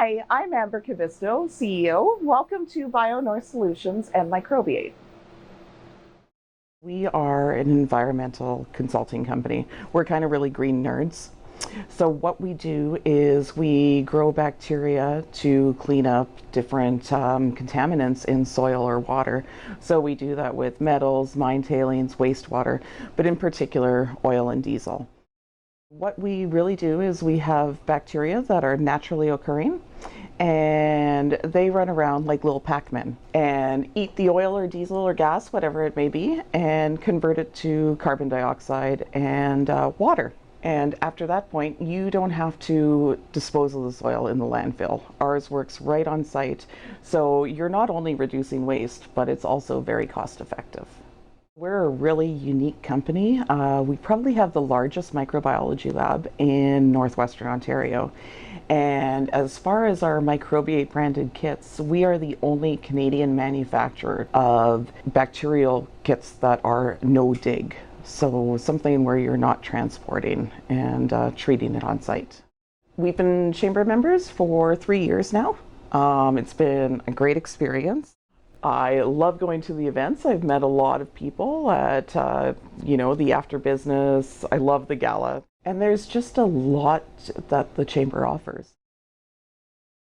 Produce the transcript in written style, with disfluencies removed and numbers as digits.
Hi, I'm Amber Cavisto, CEO. Welcome to BioNorth Solutions and Microbiate. We are an environmental consulting company. We're kind of really green nerds. So what we do is we grow bacteria to clean up different contaminants in soil or water. So we do that with metals, mine tailings, wastewater, but in particular oil and diesel. What we really do is we have bacteria that are naturally occurring, and they run around like little Pac-Men and eat the oil or diesel or gas, whatever it may be, and convert it to carbon dioxide and water. And after that point, you don't have to dispose of the soil in the landfill. Ours works right on site. So you're not only reducing waste, but it's also very cost effective. We're a really unique company. We probably have the largest microbiology lab in Northwestern Ontario. And as far as our Microbiate branded kits, we are the only Canadian manufacturer of bacterial kits that are no dig. So something where you're not transporting and treating it on site. We've been chamber members for 3 years now. It's been a great experience. I love going to the events. I've met a lot of people at, the after business. I love the gala. And there's just a lot that the chamber offers.